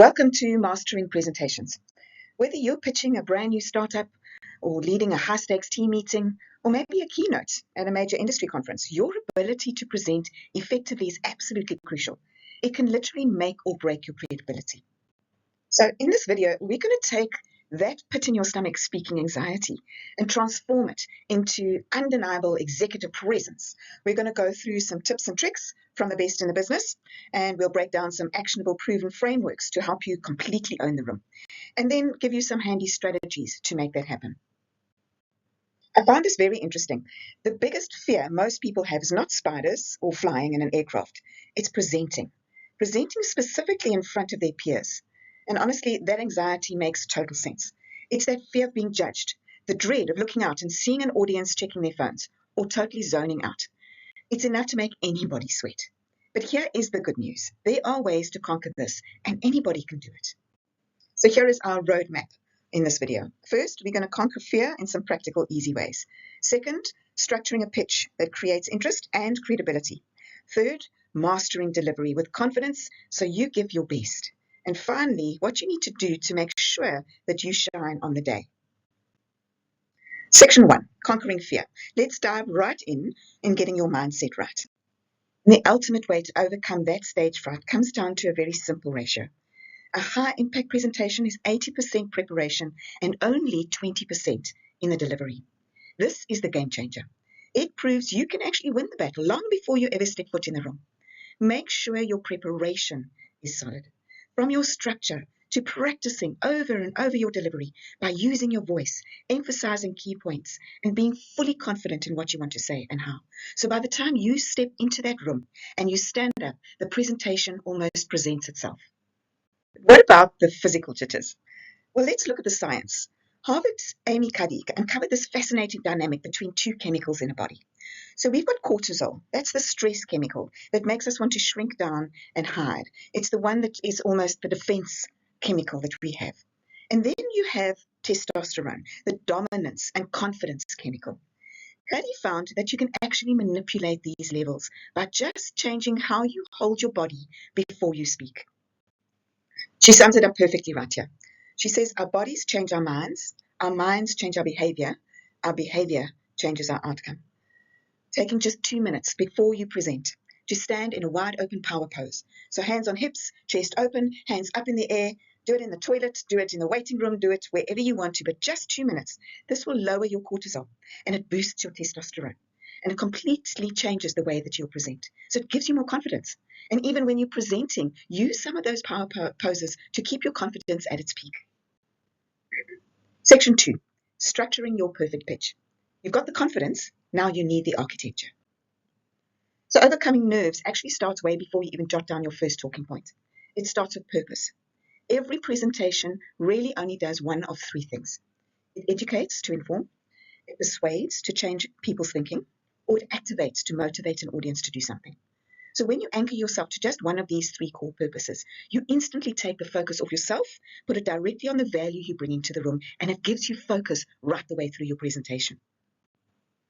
Welcome to Mastering Presentations. Whether you're pitching a brand new startup or leading a high-stakes team meeting, or maybe a keynote at a major industry conference, your ability to present effectively is absolutely crucial. It can literally make or break your credibility. So in this video, we're going to take that pit in your stomach speaking anxiety and transform it into undeniable executive presence. We're going to go through some tips and tricks from the best in the business, and we'll break down some actionable proven frameworks to help you completely own the room, and then give you some handy strategies to make that happen. I find this very interesting. The biggest fear most people have is not spiders or flying in an aircraft. It's presenting specifically in front of their peers. And honestly, that anxiety makes total sense. It's that fear of being judged, the dread of looking out and seeing an audience checking their phones or totally zoning out. It's enough to make anybody sweat. But here is the good news. There are ways to conquer this, and anybody can do it. So here is our roadmap in this video. First, we're going to conquer fear in some practical, easy ways. Second, structuring a pitch that creates interest and credibility. Third, mastering delivery with confidence so you give your best. And finally, what you need to do to make sure that you shine on the day. Section 1, conquering fear. Let's dive right in getting your mindset right. The ultimate way to overcome that stage fright comes down to a very simple ratio. A high-impact presentation is 80% preparation and only 20% in the delivery. This is the game changer. It proves you can actually win the battle long before you ever step foot in the room. Make sure your preparation is solid. From your structure to practicing over and over your delivery by using your voice, emphasizing key points, and being fully confident in what you want to say and how. So by the time you step into that room and you stand up, the presentation almost presents itself. What about the physical jitters? Well, let's look at the science. Harvard's Amy Cuddy uncovered this fascinating dynamic between two chemicals in a body. So we've got cortisol. That's the stress chemical that makes us want to shrink down and hide. It's the one that is almost the defense chemical that we have. And then you have testosterone, the dominance and confidence chemical. Cuddy found that you can actually manipulate these levels by just changing how you hold your body before you speak. She sums it up perfectly right here. She says, our bodies change our minds change our behavior changes our outcome. Taking just 2 minutes before you present to stand in a wide open power pose. So hands on hips, chest open, hands up in the air. Do it in the toilet, do it in the waiting room, do it wherever you want to, but just 2 minutes. This will lower your cortisol and it boosts your testosterone. And it completely changes the way that you'll present. So it gives you more confidence. And even when you're presenting, use some of those power poses to keep your confidence at its peak. Section 2, structuring your perfect pitch. You've got the confidence, now you need the architecture. So overcoming nerves actually starts way before you even jot down your first talking point. It starts with purpose. Every presentation really only does one of three things. It educates to inform, it persuades to change people's thinking, or it activates to motivate an audience to do something. So when you anchor yourself to just one of these three core purposes, you instantly take the focus off yourself, put it directly on the value you bring into the room, and it gives you focus right the way through your presentation.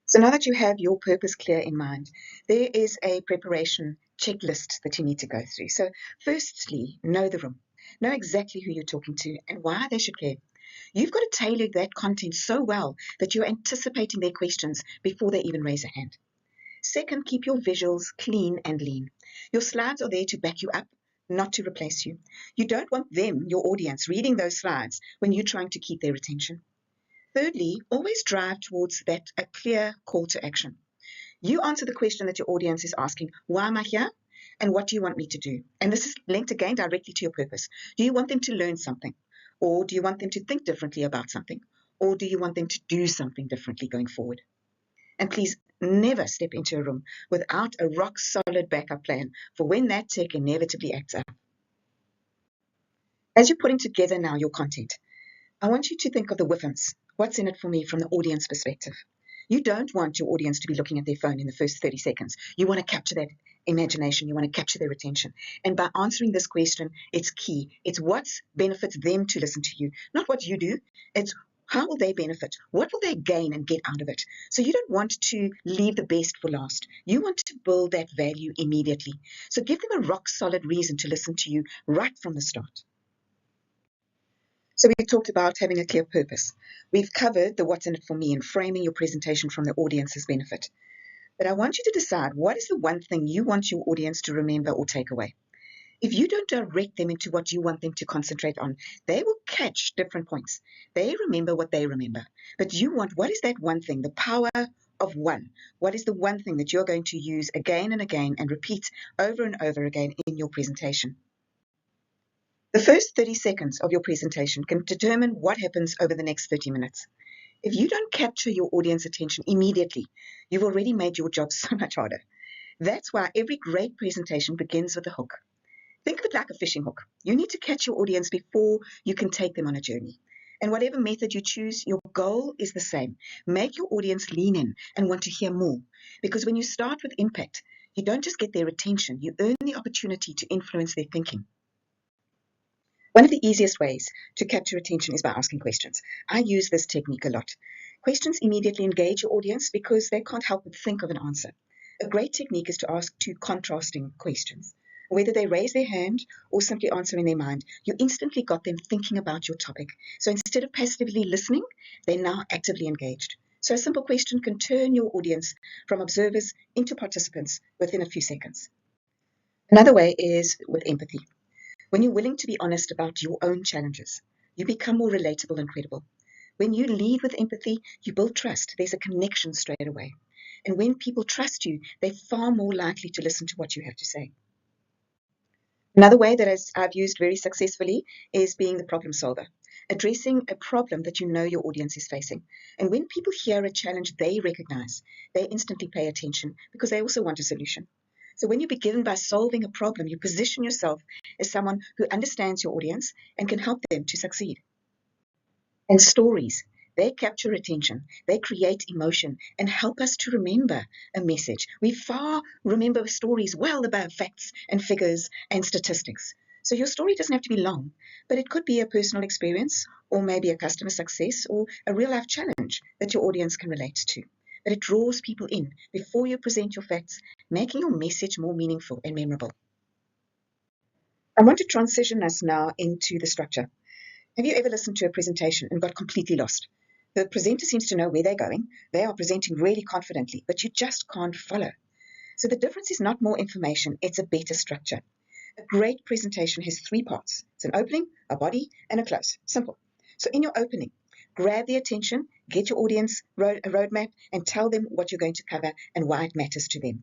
So now that you have your purpose clear in mind, there is a preparation checklist that you need to go through. So firstly, know the room. Know exactly who you're talking to and why they should care. You've got to tailor that content so well that you're anticipating their questions before they even raise a hand. Second, keep your visuals clean and lean. Your slides are there to back you up, not to replace you. You don't want them, your audience, reading those slides when you're trying to keep their attention. Thirdly, always drive towards a clear call to action. You answer the question that your audience is asking, why am I here? And what do you want me to do? And this is linked again directly to your purpose. Do you want them to learn something? Or do you want them to think differently about something? Or do you want them to do something differently going forward? And please never step into a room without a rock solid backup plan for when that tech inevitably acts up. As you're putting together now your content, I want you to think of the WIFMs. What's in it for me from the audience perspective? You don't want your audience to be looking at their phone in the first 30 seconds. You want to capture that imagination. You want to capture their attention. And by answering this question, it's key. It's what benefits them to listen to you, not what you do. It's how will they benefit? What will they gain and get out of it? So you don't want to leave the best for last. You want to build that value immediately. So give them a rock solid reason to listen to you right from the start. So we talked about having a clear purpose. We've covered the what's in it for me and framing your presentation from the audience's benefit. But I want you to decide, what is the one thing you want your audience to remember or take away? If you don't direct them into what you want them to concentrate on, they will catch different points. They remember what they remember. But you want, what is that one thing? The power of one. What is the one thing that you're going to use again and again and repeat over and over again in your presentation? The first 30 seconds of your presentation can determine what happens over the next 30 minutes. If you don't capture your audience attention immediately, you've already made your job so much harder. That's why every great presentation begins with a hook. Think of it like a fishing hook. You need to catch your audience before you can take them on a journey. And whatever method you choose, your goal is the same. Make your audience lean in and want to hear more. Because when you start with impact, you don't just get their attention, you earn the opportunity to influence their thinking. One of the easiest ways to capture attention is by asking questions. I use this technique a lot. Questions immediately engage your audience because they can't help but think of an answer. A great technique is to ask two contrasting questions. Whether they raise their hand or simply answer in their mind, you instantly got them thinking about your topic. So instead of passively listening, they're now actively engaged. So a simple question can turn your audience from observers into participants within a few seconds. Another way is with empathy. When you're willing to be honest about your own challenges, you become more relatable and credible. When you lead with empathy, you build trust. There's a connection straight away. And when people trust you, they're far more likely to listen to what you have to say. Another way that I've used very successfully is being the problem solver, addressing a problem that you know your audience is facing. And when people hear a challenge they recognize, they instantly pay attention because they also want a solution. So when you begin by solving a problem, you position yourself as someone who understands your audience and can help them to succeed. And stories, they capture attention, they create emotion and help us to remember a message. We far remember stories well above facts and figures and statistics. So your story doesn't have to be long, but it could be a personal experience or maybe a customer success or a real life challenge that your audience can relate to. But it draws people in before you present your facts, making your message more meaningful and memorable. I want to transition us now into the structure. Have you ever listened to a presentation and got completely lost? The presenter seems to know where they're going. They are presenting really confidently, but you just can't follow. So the difference is not more information, it's a better structure. A great presentation has three parts. It's an opening, a body, and a close. Simple. So in your opening, grab the attention, get your audience a roadmap, and tell them what you're going to cover and why it matters to them.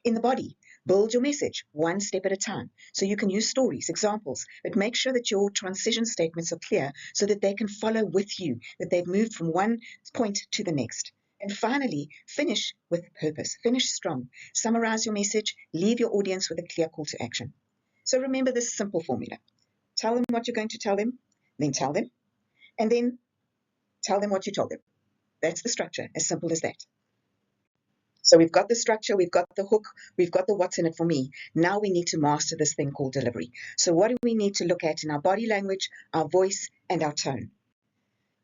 In the body, build your message one step at a time. So you can use stories, examples, but make sure that your transition statements are clear so that they can follow with you, that they've moved from one point to the next. And finally, finish with purpose. Finish strong. Summarize your message. Leave your audience with a clear call to action. So remember this simple formula. Tell them what you're going to tell them, then tell them, and then tell them what you told them. That's the structure, as simple as that. So we've got the structure, we've got the hook, we've got the what's in it for me. Now we need to master this thing called delivery. So what do we need to look at in our body language, our voice, and our tone?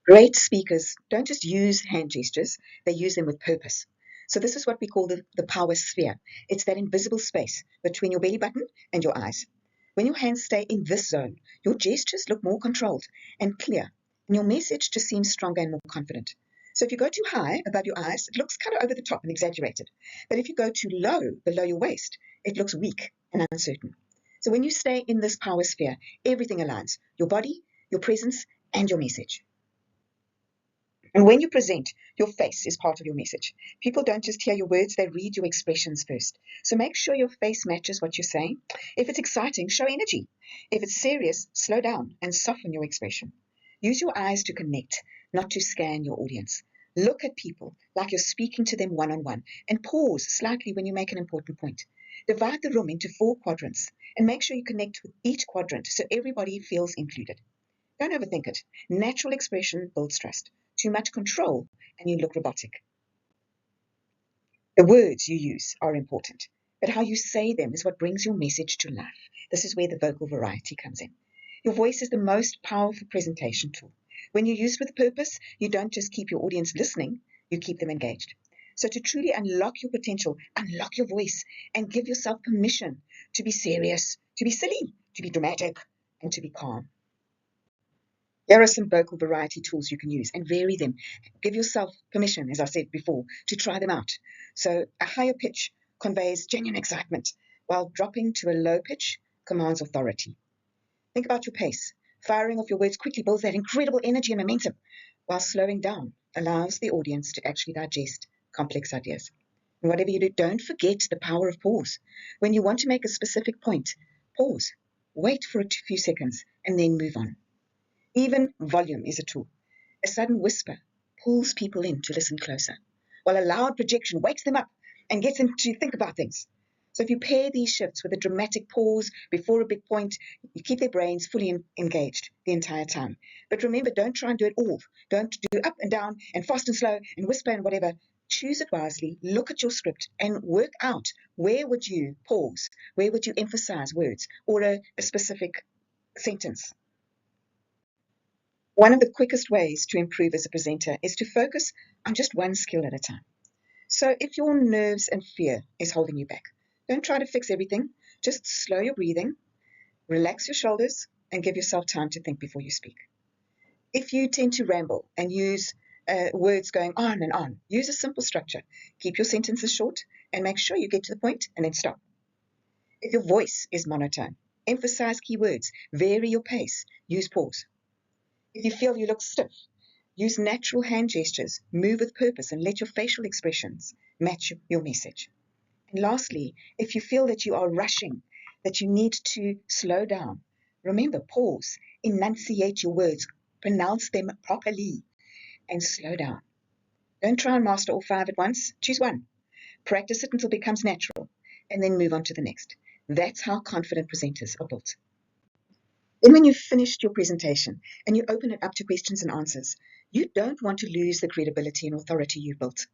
Great speakers don't just use hand gestures, they use them with purpose. So this is what we call the power sphere. It's that invisible space between your belly button and your eyes. When your hands stay in this zone, your gestures look more controlled and clear, and your message just seems stronger and more confident. So if you go too high above your eyes, it looks kind of over the top and exaggerated. But if you go too low below your waist, it looks weak and uncertain. So when you stay in this power sphere, everything aligns, your body, your presence, and your message. And when you present, your face is part of your message. People don't just hear your words, they read your expressions first. So make sure your face matches what you're saying. If it's exciting, show energy. If it's serious, slow down and soften your expression. Use your eyes to connect, not to scan your audience. Look at people like you're speaking to them one-on-one and pause slightly when you make an important point. Divide the room into 4 quadrants and make sure you connect with each quadrant so everybody feels included. Don't overthink it. Natural expression builds trust. Too much control and you look robotic. The words you use are important, but how you say them is what brings your message to life. This is where the vocal variety comes in. Your voice is the most powerful presentation tool. When you use it with purpose, you don't just keep your audience listening, you keep them engaged. So to truly unlock your potential, unlock your voice and give yourself permission to be serious, to be silly, to be dramatic, and to be calm. Here are some vocal variety tools you can use and vary them. Give yourself permission, as I said before, to try them out. So a higher pitch conveys genuine excitement, while dropping to a low pitch commands authority. Think about your pace. Firing off your words quickly builds that incredible energy and momentum, while slowing down allows the audience to actually digest complex ideas. And whatever you do, don't forget the power of pause. When you want to make a specific point, pause, wait for a few seconds, and then move on. Even volume is a tool. A sudden whisper pulls people in to listen closer, while a loud projection wakes them up and gets them to think about things. So if you pair these shifts with a dramatic pause before a big point, you keep their brains fully engaged the entire time. But remember, don't try and do it all. Don't do up and down and fast and slow and whisper and whatever. Choose it wisely, look at your script and work out where would you pause, where would you emphasize words or a specific sentence. One of the quickest ways to improve as a presenter is to focus on just one skill at a time. So if your nerves and fear is holding you back, don't try to fix everything. Just slow your breathing, relax your shoulders, and give yourself time to think before you speak. If you tend to ramble and use words going on and on, use a simple structure. Keep your sentences short and make sure you get to the point and then stop. If your voice is monotone, emphasize key words, vary your pace, use pause. If you feel you look stiff, use natural hand gestures, move with purpose, and let your facial expressions match your message. And lastly, if you feel that you are rushing, that you need to slow down, remember, pause, enunciate your words, pronounce them properly, and slow down. Don't try and master all 5 at once. Choose one. Practice it until it becomes natural, and then move on to the next. That's how confident presenters are built. Then when you've finished your presentation and you open it up to questions and answers, you don't want to lose the credibility and authority you've built.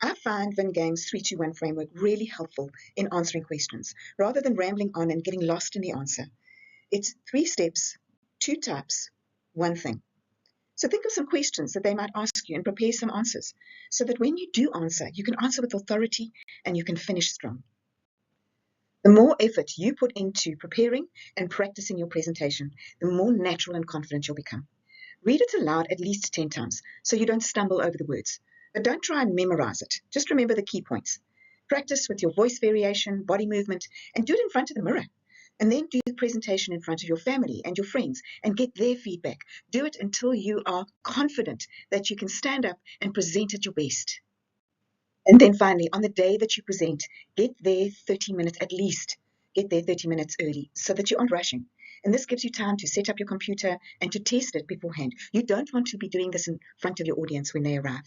I find Vin Gang's 3-2-1 framework really helpful in answering questions, rather than rambling on and getting lost in the answer. It's 3 steps, 2 types, 1 thing. So think of some questions that they might ask you and prepare some answers, so that when you do answer, you can answer with authority and you can finish strong. The more effort you put into preparing and practicing your presentation, the more natural and confident you'll become. Read it aloud at least 10 times so you don't stumble over the words. But don't try and memorize it. Just remember the key points. Practice with your voice variation, body movement, and do it in front of the mirror. And then do the presentation in front of your family and your friends and get their feedback. Do it until you are confident that you can stand up and present at your best. And then finally, on the day that you present, get there 30 minutes at least. Get there 30 minutes early so that you aren't rushing. And this gives you time to set up your computer and to test it beforehand. You don't want to be doing this in front of your audience when they arrive.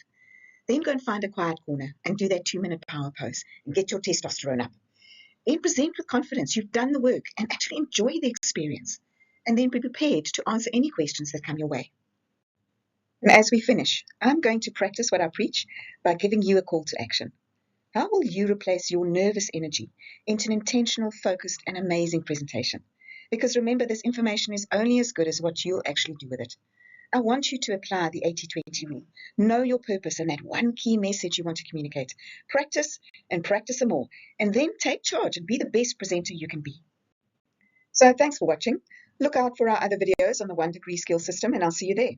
Then go and find a quiet corner and do that 2-minute power pose and get your testosterone up. Then present with confidence. You've done the work and actually enjoy the experience. And then be prepared to answer any questions that come your way. And as we finish, I'm going to practice what I preach by giving you a call to action. How will you replace your nervous energy into an intentional, focused, and amazing presentation? Because remember, this information is only as good as what you'll actually do with it. I want you to apply the 80-20 rule. Know your purpose and that one key message you want to communicate. Practice and practice some more, and then take charge and be the best presenter you can be. So thanks for watching. Look out for our other videos on the 1 Degree Skill System, and I'll see you there.